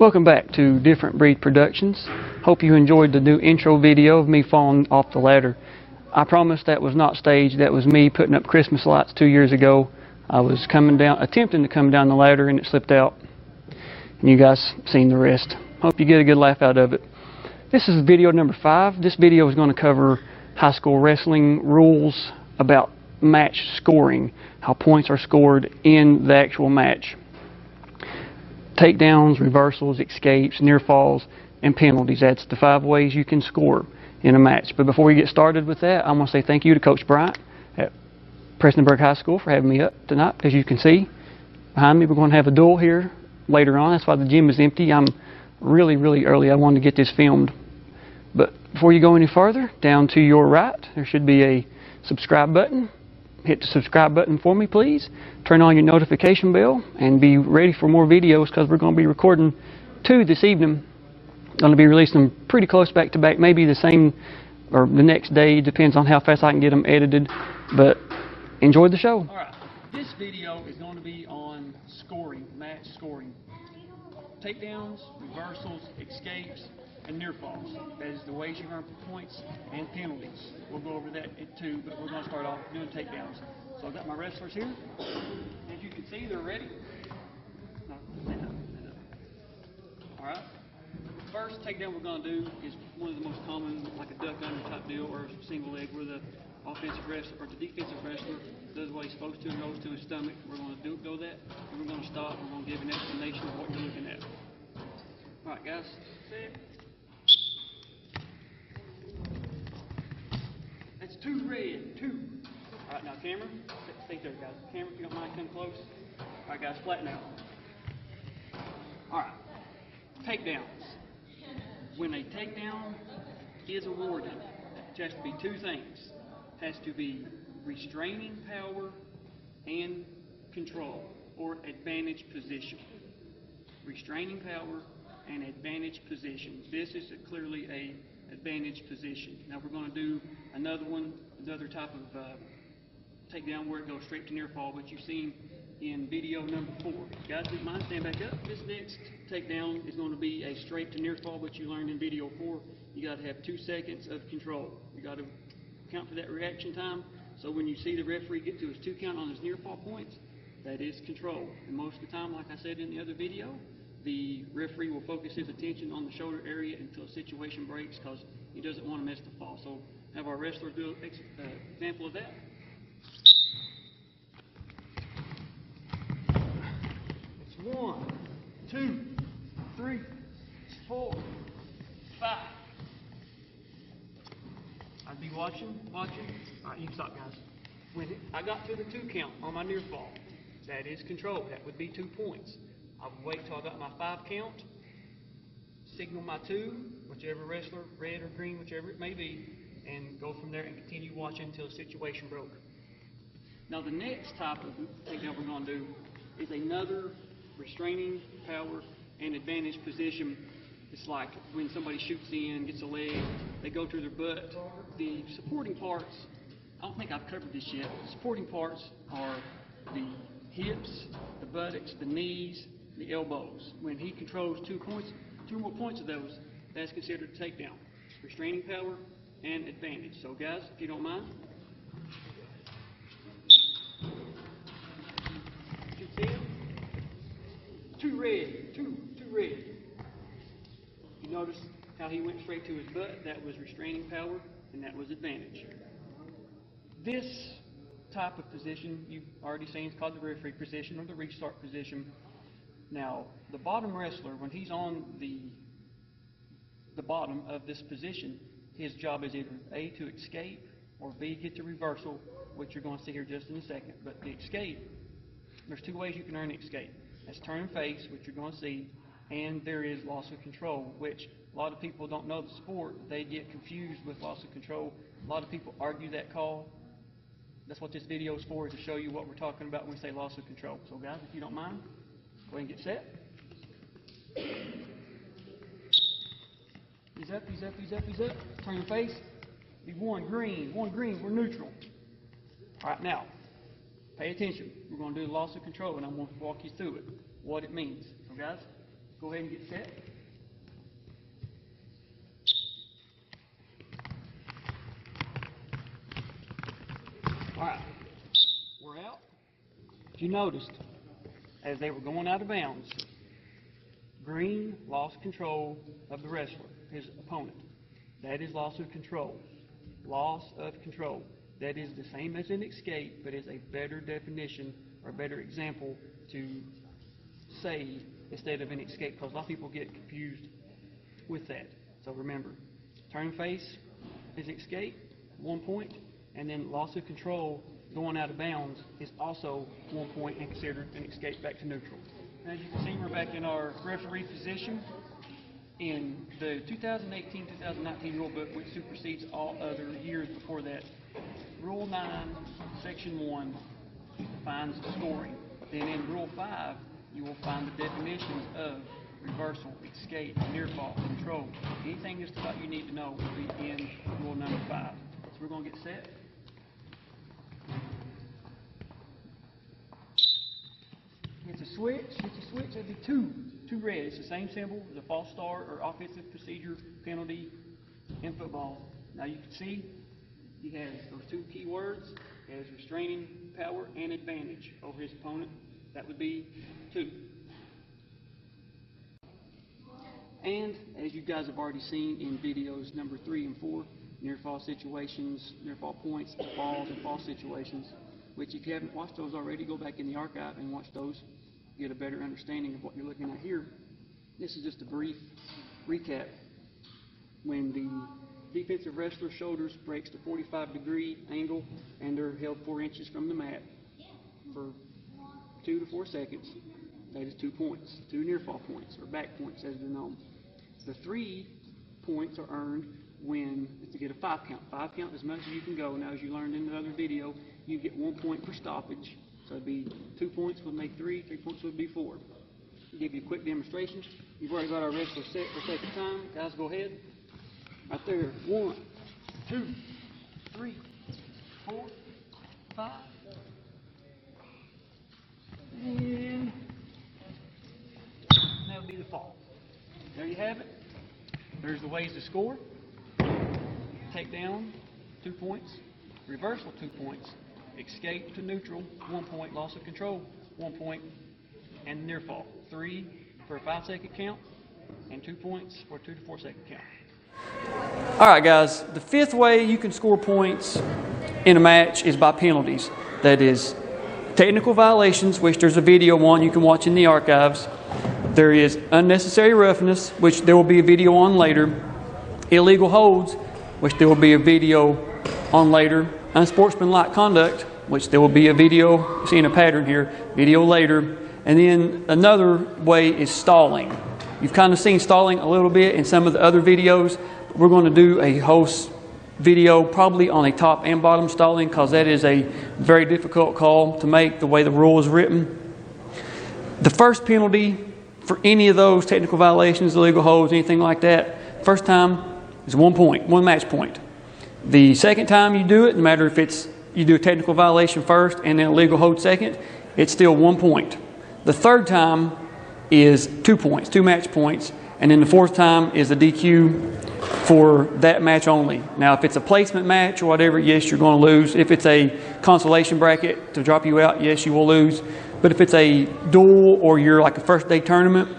Welcome back to Different Breed Productions. Hope you enjoyed the new intro video of me falling off the ladder. I promise that was not staged. That was me putting up Christmas lights 2 years ago. I was attempting to come down the ladder, and it slipped out. And you guys seen the rest. Hope you get a good laugh out of it. This is video number 5. This video is going to cover high school wrestling rules about match scoring, how points are scored in the actual match. Takedowns, reversals, escapes, near falls, and penalties. That's the 5 ways you can score in a match. But before we get started with that, I want to say thank you to Coach Bryant at Prestonsburg High School for having me up tonight. As you can see behind me, we're going to have a duel here later on. That's why the gym is empty. I'm really early. I wanted to get this filmed. But before you go any further, down to your right, there should be a subscribe button. Hit the subscribe button for me, please. Turn on your notification bell and be ready for more videos, because we're going to be recording 2 this evening. Going to be releasing them pretty close back to back, maybe the same or the next day, depends on how fast I can get them edited. But enjoy the show. All right, this video is going to be on scoring, match scoring. Takedowns, reversals, escapes, and near falls. That is the ways you earn points and penalties. We'll go over that too, but we're going to start off doing takedowns. So I've got my wrestlers here. As you can see, they're ready. Alright. First takedown we're going to do is one of the most common, like a duck under type deal or a single leg, where the offensive wrestler or the defensive wrestler does what he's supposed to and goes to his stomach. We're going to do that, and we're going to stop, and we're going to give an explanation of what you're looking at. Alright guys, set. That's 2 red, 2. Alright, now camera, stay there guys. Camera, if you don't mind, come close. Alright guys, flatten out. Alright, takedowns. When a takedown is awarded, it has to be 2 things. It has to be restraining power and control, or advantage position. Restraining power and advantage position. This is clearly a advantage position. Now we're going to do another type of takedown where it goes straight to near fall, but you've seen in video number 4. Guys, if you mind, stand back up. This next takedown is going to be a straight to near fall, but you learned in video 4. You got to have 2 seconds of control. You got to count for that reaction time. So when you see the referee get to his 2 count on his near fall points, that is control. And most of the time, like I said in the other video, the referee will focus his attention on the shoulder area until a situation breaks, because he doesn't want to miss the fall. So have our wrestler do an example of that. It's 1, 2, 3, 4, 5. I'd be watching. All right, you can stop, guys. When I got to the 2 count on my near fall, that is control. That would be 2 points. I would wait till I got my 5 count, signal my 2, whichever wrestler, red or green, whichever it may be, and go from there and continue watching until the situation broke. Now the next type of takedown we're going to do is another restraining power and advantage position. It's like when somebody shoots in, gets a leg, they go to their butt. The supporting parts, I don't think I've covered this yet. The supporting parts are the hips, the buttocks, the knees, the elbows. When he controls 2 more points of those, that's considered a takedown. Restraining power and advantage. So guys, if you don't mind. You can see him? 2 red, 2 red. You notice how he went straight to his butt? That was restraining power, and that was advantage. This type of position you've already seen is called the referee position or the restart position. Now, the bottom wrestler, when he's on the bottom of this position, his job is either A, to escape, or B, get the reversal, which you're going to see here just in a second. But the escape, there's 2 ways you can earn escape. That's turn and face, which you're going to see, and there is loss of control, which a lot of people don't know the sport. They get confused with loss of control. A lot of people argue that call. That's what this video is for, is to show you what we're talking about when we say loss of control. So guys, if you don't mind, go ahead and get set. He's up. Turn your face. Be 1 green, we're neutral. Alright, now, pay attention. We're going to do the loss of control, and I'm going to walk you through it, what it means. So guys, go ahead and get set. All right, we're out. If you noticed, as they were going out of bounds, green lost control of the wrestler, his opponent. That is loss of control. Loss of control. That is the same as an escape, but is a better definition or a better example to say instead of an escape, because a lot of people get confused with that. So remember, turn face is escape, 1 point, and then loss of control, going out of bounds, is also 1 point and considered an escape back to neutral. As you can see, we're back in our referee position. In the 2018-2019 rule book, which supersedes all other years before that, Rule 9, Section 1 defines scoring. Then in Rule 5, you will find the definitions of reversal, escape, near fall, control. Anything just about you need to know will be in Rule number 5. So we're going to get set. It's a switch. It'll be two red. It's the same symbol as a false start or offensive procedure penalty in football. Now you can see he has those two key words. He has restraining power and advantage over his opponent. That would be 2. And as you guys have already seen in videos number 3 and 4, near fall situations, near fall points, falls and fall situations, which if you haven't watched those already, go back in the archive and watch those. Get a better understanding of what you're looking at here. This is just a brief recap. When the defensive wrestler's shoulders breaks to 45-degree angle and they're held 4 inches from the mat for 2 to 4 seconds, that is 2 points. 2 near fall points, or back points as they're known. The 3 points are earned when to get a 5 count. 5 count as much as you can go. Now, as you learned in the other video, you get 1 point per stoppage. So it'd be 2 points would make 3, 3 points would be 4. I'll give you a quick demonstration. You've already got our wrestler set for second time. Guys, go ahead. Right there. 1, 2, 3, 4, 5. And that would be the fall. There you have it. There's the ways to score. Takedown, 2 points. Reversal, 2 points. Escape to neutral, 1 point. Loss of control, 1 point. And near fall, 3 for a 5-second count, and 2 points for a 2 to 4 second count. All right, guys. The 5th way you can score points in a match is by penalties. That is technical violations, which there's a video on you can watch in the archives. There is unnecessary roughness, which there will be a video on later. Illegal holds, which there will be a video on later. Unsportsmanlike conduct, which there will be a video, seeing a pattern here, video later. And then another way is stalling. You've kind of seen stalling a little bit in some of the other videos. We're going to do a whole video probably on a top and bottom stalling, because that is a very difficult call to make the way the rule is written. The first penalty for any of those technical violations, illegal holds, anything like that, first time is 1 point, 1 match point. The second time you do it, no matter if it's you do a technical violation first and then a legal hold second, it's still 1 point. The third time is 2 points, 2 match points, and then the fourth time is a DQ for that match only. Now, if it's a placement match or whatever, yes, you're going to lose. If it's a consolation bracket to drop you out, yes, you will lose. But if it's a duel or you're like a first day tournament,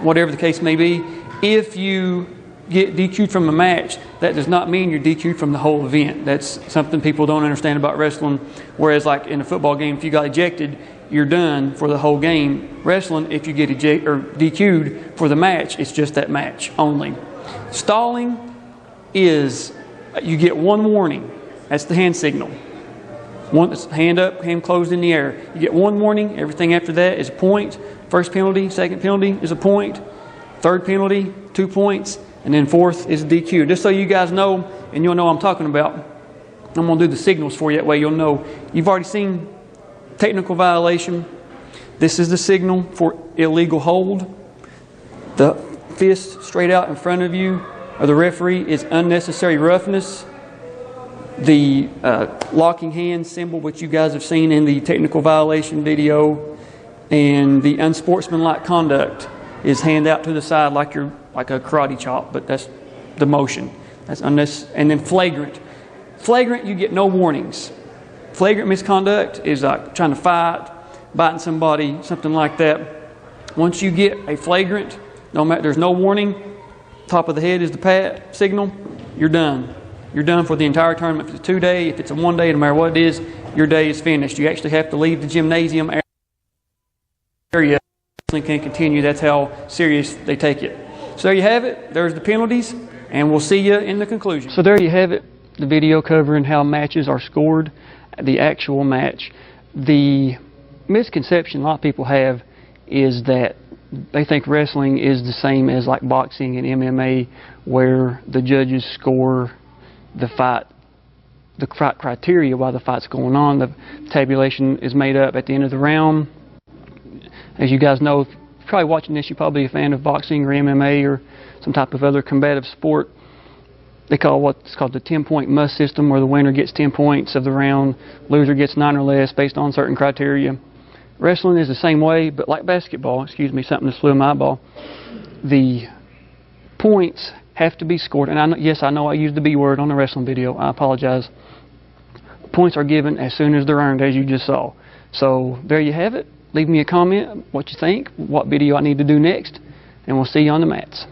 whatever the case may be, if you get DQ'd from a match, that does not mean you're DQ'd from the whole event. That's something people don't understand about wrestling. Whereas like in a football game, if you got ejected, you're done for the whole game. Wrestling, if you get ejected or DQ'd for the match, it's just that match only. Stalling is you get 1 warning. That's the hand signal. One hand up, hand closed in the air. You get 1 warning. Everything after that is a point. First penalty, second penalty is a point. Third penalty, 2 points. And then fourth is DQ. Just so you guys know, and you'll know what I'm talking about, I'm going to do the signals for you. That way you'll know. You've already seen technical violation. This is the signal for illegal hold. The fist straight out in front of you, or the referee, is unnecessary roughness. The locking hands symbol, which you guys have seen in the technical violation video, and the unsportsmanlike conduct is hand out to the side like you're like a karate chop, but that's the motion. That's unnecessary. And then flagrant. Flagrant, you get no warnings. Flagrant misconduct is like trying to fight, biting somebody, something like that. Once you get a flagrant, no matter, there's no warning, top of the head is the pat signal, you're done. You're done for the entire tournament. If it's a 2-day, if it's a 1-day, no matter what it is, your day is finished. You actually have to leave the gymnasium area. Can't continue. That's how serious they take it. So there you have it. There's the penalties, and we'll see you in the conclusion. So there you have it, the video covering how matches are scored, the actual match. The misconception a lot of people have is that they think wrestling is the same as like boxing and MMA, where the judges score the fight, the criteria while the fight's going on. The tabulation is made up at the end of the round. As you guys know, if you're probably watching this, you're probably a fan of boxing or MMA or some type of other combative sport. They call what's called the 10-point must system, where the winner gets 10 points of the round, loser gets 9 or less based on certain criteria. Wrestling is the same way, but like basketball, something that flew my ball, the points have to be scored. And yes, I know I used the B word on the wrestling video. I apologize. Points are given as soon as they're earned, as you just saw. So there you have it. Leave me a comment what you think, what video I need to do next, and we'll see you on the mats.